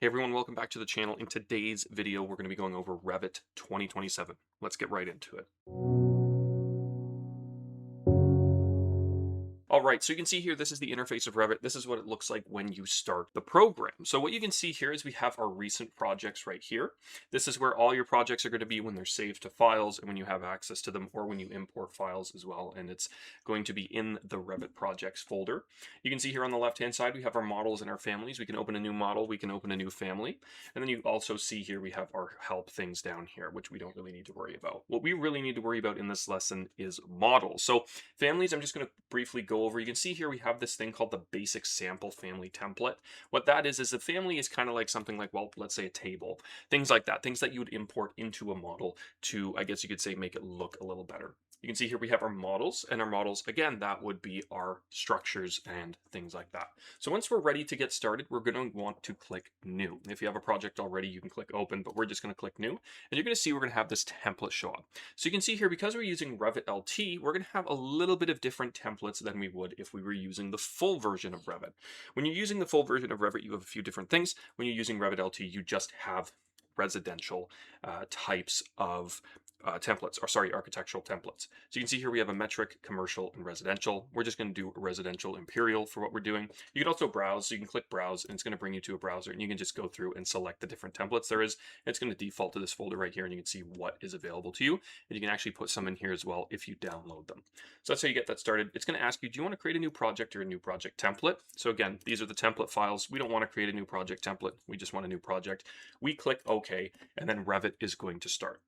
Hey everyone, welcome back to the channel. In today's video, we're going to be going over Revit 2027. Let's get right into it. All right, so you can see here, this is the interface of Revit. This is what it looks like when you start the program. So what you can see here is we have our recent projects right here. This is where all your projects are going to be when they're saved to files and when you have access to them, or when you import files as well. And it's going to be in the Revit projects folder. You can see here on the left-hand side, we have our models and our families. We can open a new model, we can open a new family. And then you also see here, we have our help things down here, which we don't really need to worry about. What we really need to worry about in this lesson is models. So families, I'm just going to briefly go over. You can see here we have this thing called the basic sample family template. What that is a family is kind of like something like, well, let's say a table, things like that, things that you would import into a model to, I guess you could say, make it look a little better. You can see here we have our models, and our models, again, that would be our structures and things like that. So once we're ready to get started, we're going to want to click new. If you have a project already, you can click open, but we're just going to click new, and you're going to see we're going to have this template show up. So you can see here, because we're using Revit LT, we're going to have a little bit of different templates than we would if we were using the full version of Revit. When you're using the full version of Revit, you have a few different things. When you're using Revit LT, you just have residential types of templates, or sorry, architectural templates. So you can see here we have a metric, commercial, and residential. We're just going to do a residential imperial for what we're doing. You can also browse, so you can click browse, and it's going to bring you to a browser, and you can just go through and select the different templates there is. It's going to default to this folder right here, and you can see what is available to you, and you can actually put some in here as well if you download them. So that's how you get that started. It's going to ask you, do you want to create a new project or a new project template? So again, these are the template files. We don't want to create a new project template. We just want a new project. We click OK, and then Revit is going to start.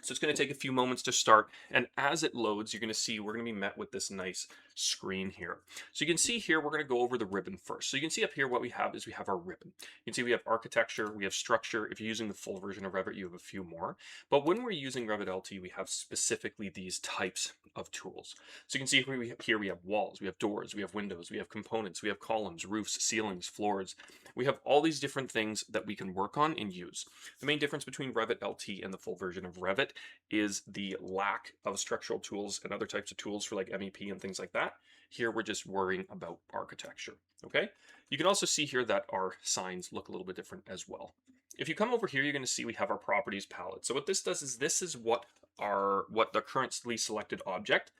So it's going to take a few moments to start, and as it loads, you're going to see we're going to be met with this nice screen here. So you can see here, we're going to go over the ribbon first. So you can see up here what we have is we have our ribbon. You can see we have architecture, we have structure. If you're using the full version of Revit, you have a few more. But when we're using Revit LT, we have specifically these types of tools. So you can see here we have walls, we have doors, we have windows, we have components, we have columns, roofs, ceilings, floors. We have all these different things that we can work on and use. The main difference between Revit LT and the full version of Revit is the lack of structural tools and other types of tools for like MEP and things like that. Here we're just worrying about architecture, okay? You can also see here that our signs look a little bit different as well. If you come over here, you're going to see we have our properties palette. So what this does is this is what the currently selected object,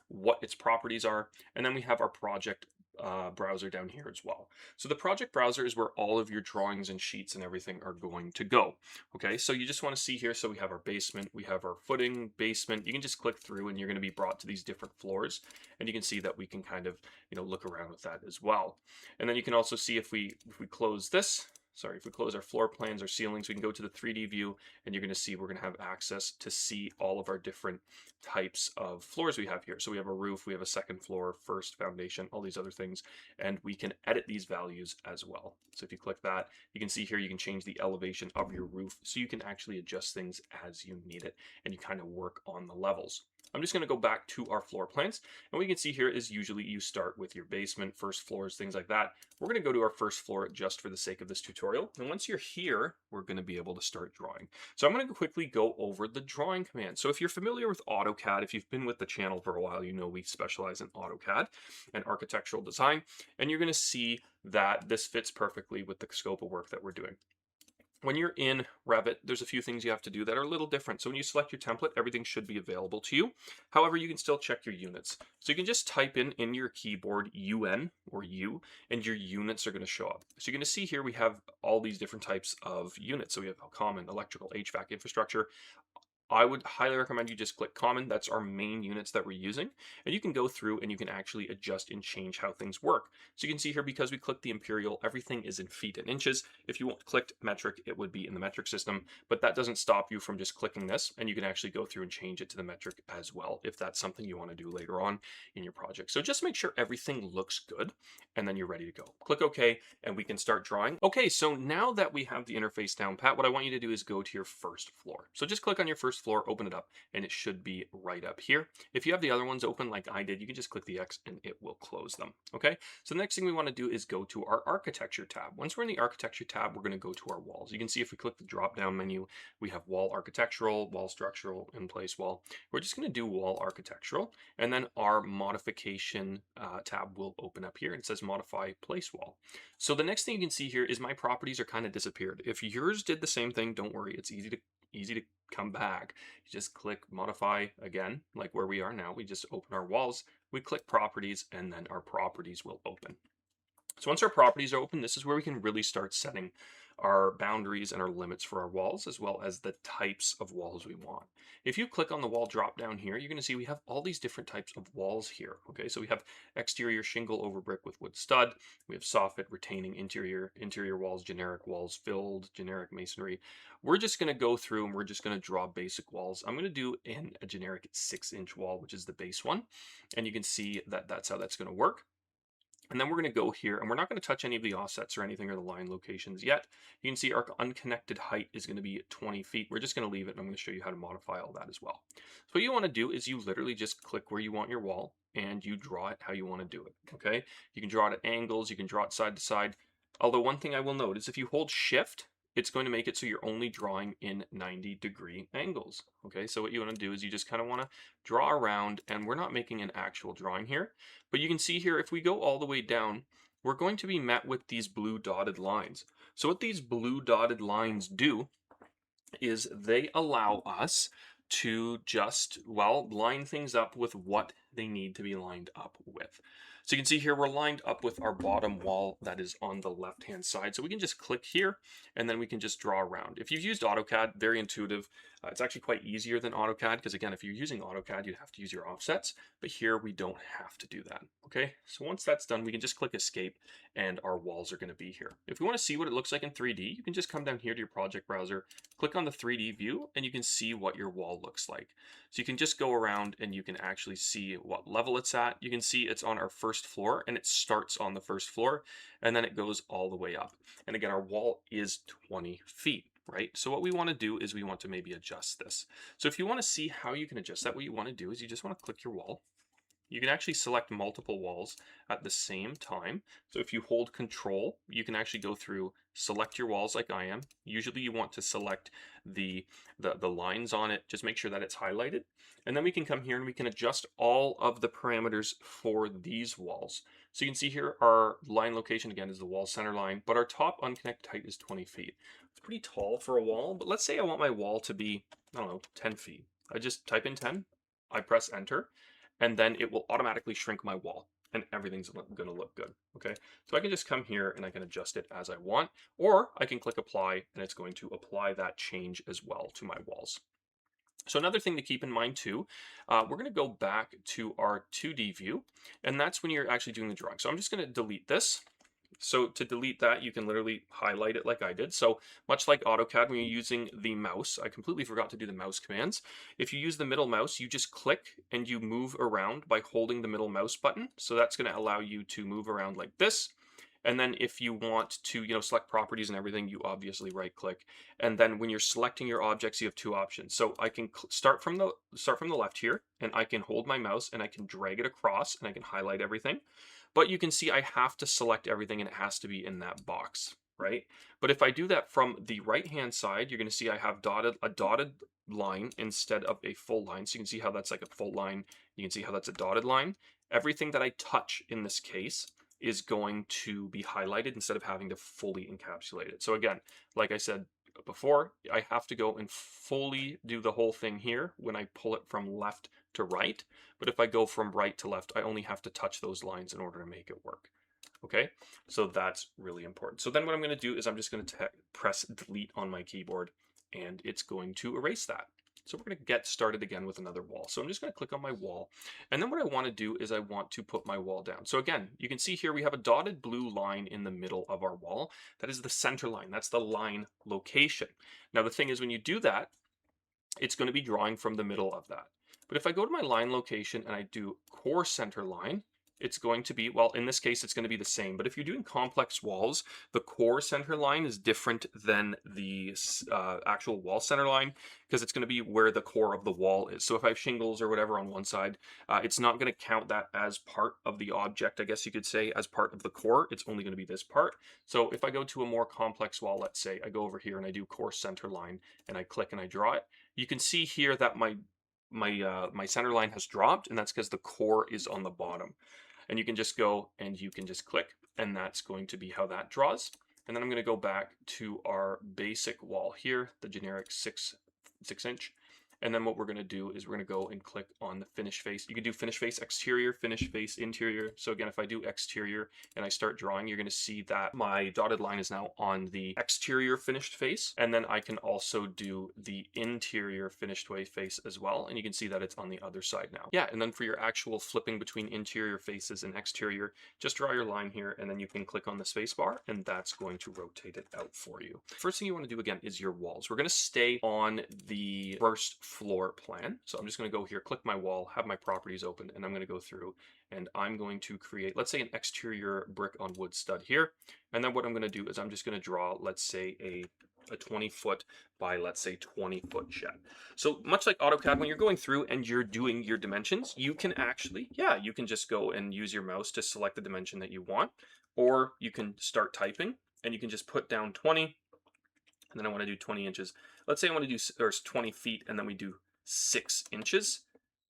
what its properties are, and then we have our project browser down here as well. So the project browser is where all of your drawings and sheets and everything are going to go. Okay, so you just want to see here, so we have our basement, we have our footing, basement. You can just click through and you're going to be brought to these different floors, and you can see that we can kind of, look around with that as well. And then you can also see if we close this, if we close our floor plans or ceilings, we can go to the 3D view, and you're going to see we're going to have access to see all of our different types of floors we have here. So we have a roof, we have a second floor, first, foundation, all these other things, and we can edit these values as well. So if you click that, you can see here you can change the elevation of your roof, so you can actually adjust things as you need it, and you kind of work on the levels. I'm just going to go back to our floor plans, and what you can see here is usually you start with your basement, first floors, things like that. We're going to go to our first floor just for the sake of this tutorial, and once you're here, we're going to be able to start drawing. So I'm going to quickly go over the drawing command. So if you're familiar with AutoCAD, if you've been with the channel for a while, you know we specialize in AutoCAD and architectural design, and you're going to see that this fits perfectly with the scope of work that we're doing. When you're in Revit, there's a few things you have to do that are a little different. So when you select your template, everything should be available to you. However, you can still check your units. So you can just type in your keyboard UN or U, and your units are going to show up. So you're going to see here we have all these different types of units. So we have common, electrical, HVAC, infrastructure. I would highly recommend you just click common. That's our main units that we're using. And you can go through and you can actually adjust and change how things work. So you can see here, because we clicked the imperial, everything is in feet and inches. If you clicked metric, it would be in the metric system, but that doesn't stop you from just clicking this, and you can actually go through and change it to the metric as well, if that's something you want to do later on in your project. So just make sure everything looks good, and then you're ready to go. Click OK, and we can start drawing. Okay, so now that we have the interface down pat, what I want you to do is go to your first floor. So just click on your first first floor, open it up, and it should be right up here. If you have the other ones open like I did, you can just click the X and it will close them. Okay, so the next thing we want to do is go to our architecture tab. Once we're in the architecture tab, we're going to go to our walls. You can see if we click the drop down menu, we have wall architectural, wall structural, in place wall. We're just going to do wall architectural, and then our modification tab will open up here and it says modify place wall. So the next thing you can see here is my properties are kind of disappeared. If yours did the same thing, don't worry, it's easy to come back. You just click modify again, like where we are now. We just open our walls, we click properties, and then our properties will open. So once our properties are open, this is where we can really start setting our boundaries and our limits for our walls, as well as the types of walls we want. If you click on the wall drop down here, you're going to see we have all these different types of walls here. Okay, so we have exterior shingle over brick with wood stud. We have soffit, retaining interior walls, generic walls, filled, generic masonry. We're just going to go through and we're just going to draw basic walls. I'm going to do in a generic 6-inch wall, which is the base one. And you can see that that's how that's going to work. And then we're going to go here, and we're not going to touch any of the offsets or anything or the line locations yet. You can see our unconnected height is going to be 20 feet. We're just going to leave it, and I'm going to show you how to modify all that as well. So what you want to do is you literally just click where you want your wall, and you draw it how you want to do it, okay? You can draw it at angles, you can draw it side to side. Although one thing I will note is if you hold Shift, it's going to make it so you're only drawing in 90-degree angles, okay? So what you want to do is you just kind of want to draw around, and we're not making an actual drawing here. But you can see here, if we go all the way down, we're going to be met with these blue dotted lines. So what these blue dotted lines do is they allow us to just, well, line things up with what they need to be lined up with. So you can see here, we're lined up with our bottom wall that is on the left-hand side. So we can just click here, and then we can just draw around. If you've used AutoCAD, very intuitive. It's actually quite easier than AutoCAD, because again, if you're using AutoCAD, you'd have to use your offsets, but here we don't have to do that, okay? So once that's done, we can just click Escape, and our walls are gonna be here. If we wanna see what it looks like in 3D, you can just come down here to your project browser, click on the 3D view, and you can see what your wall looks like. So you can just go around and you can actually see what level it's at. You can see it's on our first floor, and it starts on the first floor, and then it goes all the way up. And again, our wall is 20 feet, right? So what we want to do is we want to maybe adjust this. So if you want to see how you can adjust that, what you want to do is you just want to click your wall. You can actually select multiple walls at the same time. So if you hold Control, you can actually go through, select your walls like I am. Usually you want to select the lines on it. Just make sure that it's highlighted. And then we can come here and we can adjust all of the parameters for these walls. So you can see here our line location again is the wall center line, but our top unconnected height is 20 feet. It's pretty tall for a wall, but let's say I want my wall to be, I don't know, 10 feet. I just type in 10, I press enter, and then it will automatically shrink my wall and everything's going to look good. Okay, so I can just come here and I can adjust it as I want, or I can click apply and it's going to apply that change as well to my walls. So another thing to keep in mind too, we're going to go back to our 2D view, and that's when you're actually doing the drawing. So I'm just going to delete this. So to delete that, you can literally highlight it like I did. So much like AutoCAD, when you're using the mouse, I completely forgot to do the mouse commands. If you use the middle mouse, you just click and you move around by holding the middle mouse button. So that's going to allow you to move around like this. And then if you want to, select properties and everything, you obviously right click. And then when you're selecting your objects, you have two options. So I can start from the left here, and I can hold my mouse and I can drag it across and I can highlight everything. But you can see I have to select everything and it has to be in that box, right? But if I do that from the right-hand side, you're going to see I have a dotted line instead of a full line. So you can see how that's like a full line. You can see how that's a dotted line. Everything that I touch in this case is going to be highlighted instead of having to fully encapsulate it. So again, like I said before, I have to go and fully do the whole thing here when I pull it from left to right. But if I go from right to left, I only have to touch those lines in order to make it work. Okay, so that's really important. So then what I'm going to do is I'm just going to press delete on my keyboard, and it's going to erase that. So we're going to get started again with another wall. So I'm just going to click on my wall. And then what I want to do is I want to put my wall down. So again, you can see here we have a dotted blue line in the middle of our wall. That is the center line. That's the line location. Now the thing is, when you do that, it's going to be drawing from the middle of that. But if I go to my line location and I do core center line, it's going to be, well, in this case, it's going to be the same. But if you're doing complex walls, the core center line is different than the actual wall center line, because it's going to be where the core of the wall is. So if I have shingles or whatever on one side, it's not going to count that as part of the object, I guess you could say, as part of the core. It's only going to be this part. So if I go to a more complex wall, let's say I go over here and I do core center line and I click and I draw it, you can see here that my center line has dropped, and that's because the core is on the bottom. And you can just go and you can just click, and that's going to be how that draws. And then I'm going to go back to our basic wall here, the generic 6-inch. And then what we're going to do is we're going to go and click on the finish face. You can do finish face exterior, finish face interior. So again, if I do exterior and I start drawing, you're going to see that my dotted line is now on the exterior finished face. And then I can also do the interior finished face as well. And you can see that it's on the other side now. Yeah, and then for your actual flipping between interior faces and exterior, just draw your line here and then you can click on the space bar and that's going to rotate it out for you. First thing you want to do again is your walls. We're going to stay on the first floor plan. So I'm just going to go here, click my wall, have my properties open, and I'm going to go through and I'm going to create, let's say, an exterior brick on wood stud here. And then what I'm going to do is I'm just going to draw, let's say, a 20-foot by, let's say, 20-foot shed. So much like AutoCAD, when you're going through and you're doing your dimensions, you can actually, yeah, you can just go and use your mouse to select the dimension that you want, or you can start typing and you can just put down 20, and then I want to do 20 inches. Let's say I want to do, there's 20 feet, and then we do 6 inches.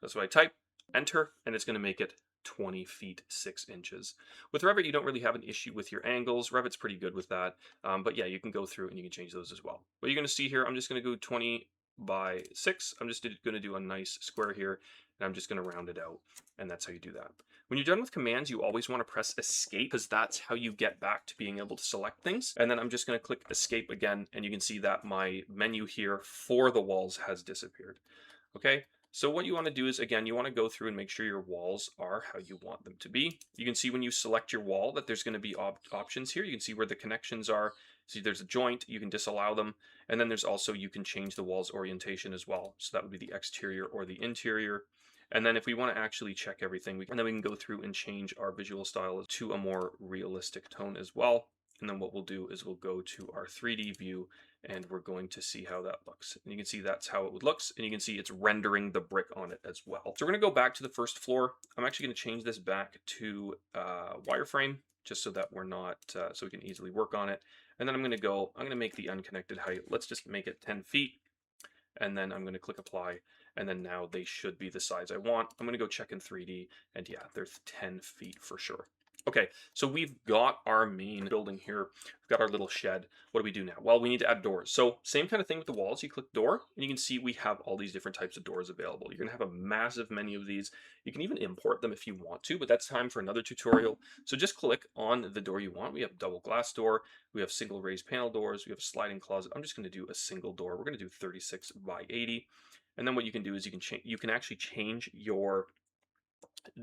That's what I type, enter, and it's going to make it 20 feet 6 inches. With Revit, you don't really have an issue with your angles. Revit's pretty good with that. But yeah, you can go through and you can change those as well. What you're going to see here, I'm just going to go 20 by 6. I'm just going to do a nice square here, and I'm just going to round it out. And that's how you do that. When you're done with commands, you always want to press escape, because that's how you get back to being able to select things. And then I'm just going to click escape again, and you can see that my menu here for the walls has disappeared. Okay, so what you want to do is, again, you want to go through and make sure your walls are how you want them to be. You can see when you select your wall that there's going to be options here. You can see where the connections are. See, there's a joint, you can disallow them. And then there's also, you can change the wall's orientation as well. So that would be the exterior or the interior. And then if we want to actually check everything, and then we can go through and change our visual style to a more realistic tone as well. And then what we'll do is we'll go to our 3D view and we're going to see how that looks. And you can see that's how it looks, and you can see it's rendering the brick on it as well. So we're going to go back to the first floor. I'm actually going to change this back to wireframe, just so that we're not, so we can easily work on it. And then I'm going to make the unconnected height. Let's just make it 10 feet. And then I'm going to click apply, and then now they should be the size I want. I'm going to go check in 3D, and yeah, they're 10 feet for sure. Okay, so we've got our main building here. We've got our little shed. What do we do now? Well, we need to add doors. So same kind of thing with the walls. You click door, and you can see we have all these different types of doors available. You're going to have a massive menu of these. You can even import them if you want to, but that's time for another tutorial. So just click on the door you want. We have double glass door. We have single raised panel doors. We have a sliding closet. I'm just going to do a single door. We're going to do 36 by 80. And then what you can do is you can actually change your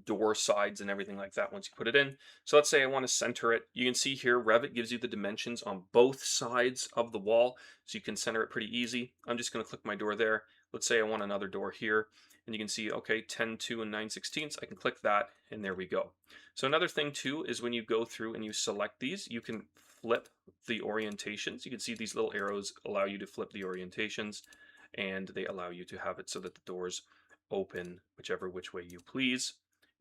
door sides and everything like that once you put it in. So let's say I want to center it. You can see here Revit gives you the dimensions on both sides of the wall, so you can center it pretty easy. I'm just going to click my door there. Let's say I want another door here, and you can see, okay, 10, 2, and 9/16. I can click that, and there we go. So another thing too is when you go through and you select these, you can flip the orientations. You can see these little arrows allow you to flip the orientations, and they allow you to have it so that the doors open which way you please.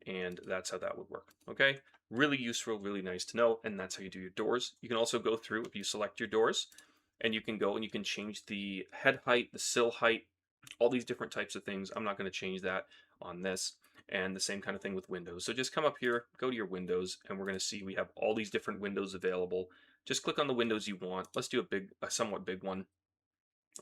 And that's how that would work. Okay, really useful, really nice to know. And that's how you do your doors. You can also go through, if you select your doors, and you can go and you can change the head height, the sill height, all these different types of things. I'm not going to change that on this. And the same kind of thing with windows. So just come up here, go to your windows, and we're going to see we have all these different windows available. Just click on the windows you want. Let's do a somewhat big one,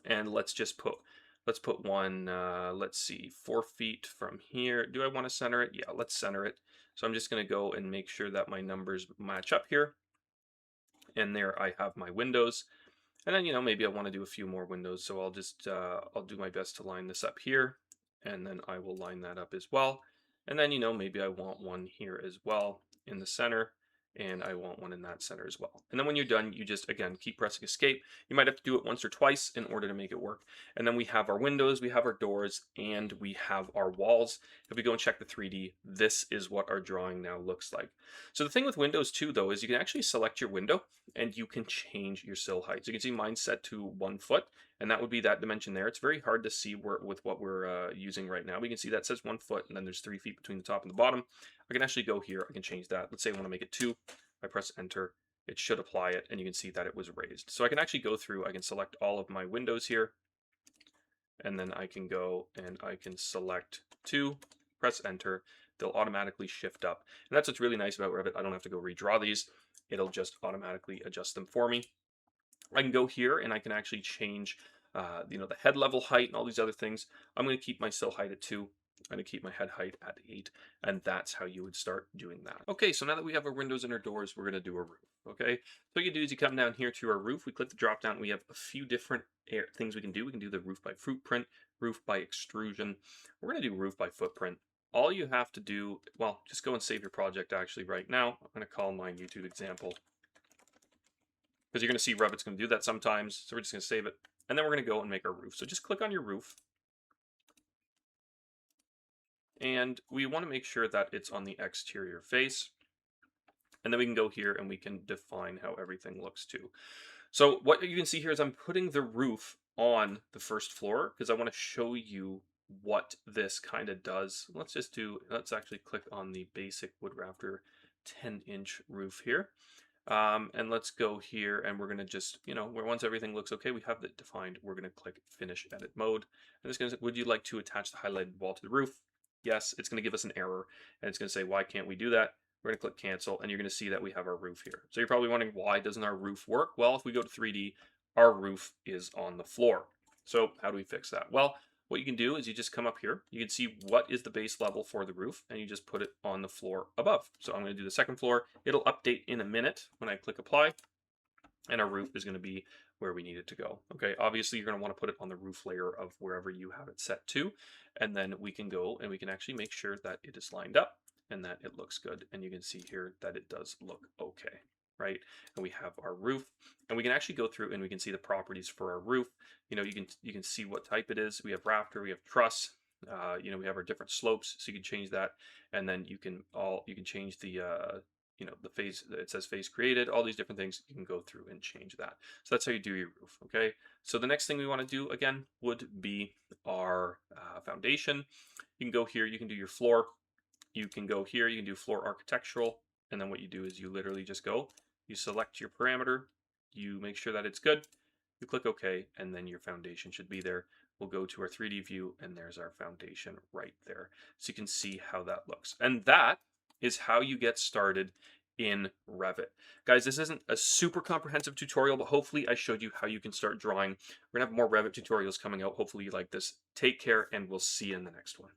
and let's put one, let's see, 4 feet from here. Do I want to center it? Yeah, let's center it. So I'm just going to go and make sure that my numbers match up here. And there I have my windows. And then, maybe I want to do a few more windows. So I'll just, I'll do my best to line this up here. And then I will line that up as well. And then, maybe I want one here as well in the center. and I want one in that center as well. And then when you're done, you just, again, keep pressing escape. You might have to do it once or twice in order to make it work. And then we have our windows, we have our doors, and we have our walls. If we go and check the 3D, this is what our drawing now looks like. So the thing with windows too, though, is you can actually select your window and you can change your sill height. So you can see mine set to 1 foot, and that would be that dimension there. It's very hard to see with what we're using right now. We can see that says 1 foot, and then there's 3 feet between the top and the bottom. I can actually go here, I can change that. Let's say I want to make it 2. I press enter, it should apply it, and you can see that it was raised. So I can actually go through, I can select all of my windows here, and then I can go and I can select 2, press enter, they'll automatically shift up. And that's what's really nice about Revit. I don't have to go redraw these. It'll just automatically adjust them for me. I can go here and I can actually change, the head level height and all these other things. I'm going to keep my sill height at 2. I'm going to keep my head height at 8, and that's how you would start doing that. Okay, so now that we have our windows and our doors, we're going to do a roof. Okay, so what you do is you come down here to our roof. We click the drop down. We have a few different things we can do. We can do the roof by footprint, roof by extrusion. We're going to do roof by footprint. All you have to do, well, just go and save your project actually right now. I'm going to call mine YouTube example, because you're going to see Revit's going to do that sometimes. So we're just going to save it. And then we're going to go and make our roof. So just click on your roof. And we want to make sure that it's on the exterior face. And then we can go here and we can define how everything looks too. So what you can see here is I'm putting the roof on the first floor because I want to show you what this kind of does. Let's actually click on the basic wood rafter 10-inch roof here. And let's go here and we're going to just, once everything looks okay, we have it defined. We're going to click finish edit mode. And it's going to say, would you like to attach the highlighted wall to the roof? Yes, it's going to give us an error and it's going to say, why can't we do that? We're going to click cancel and you're going to see that we have our roof here. So you're probably wondering, why doesn't our roof work? Well, if we go to 3D, our roof is on the floor. So how do we fix that? Well, what you can do is you just come up here, you can see what is the base level for the roof, and you just put it on the floor above. So I'm going to do the second floor. It'll update in a minute when I click apply, and our roof is going to be where we need it to go. Okay, obviously you're going to want to put it on the roof layer of wherever you have it set to, and then we can go and we can actually make sure that it is lined up and that it looks good. And you can see here that it does look okay, right? And we have our roof, and we can actually go through and we can see the properties for our roof. You can see what type it is. We have rafter, we have truss. We have our different slopes, so you can change that, and then you can change the phase. It says phase created. All these different things you can go through and change that. So that's how you do your roof. Okay. So the next thing we want to do again would be our foundation. You can go here. You can do your floor. You can go here. You can do floor architectural, and then what you do is you literally just go. You select your parameter. You make sure that it's good. You click OK, and then your foundation should be there. We'll go to our 3D view, and there's our foundation right there. So you can see how that looks. And that is how you get started in Revit. Guys, this isn't a super comprehensive tutorial, but hopefully I showed you how you can start drawing. We're going to have more Revit tutorials coming out. Hopefully you like this. Take care, and we'll see you in the next one.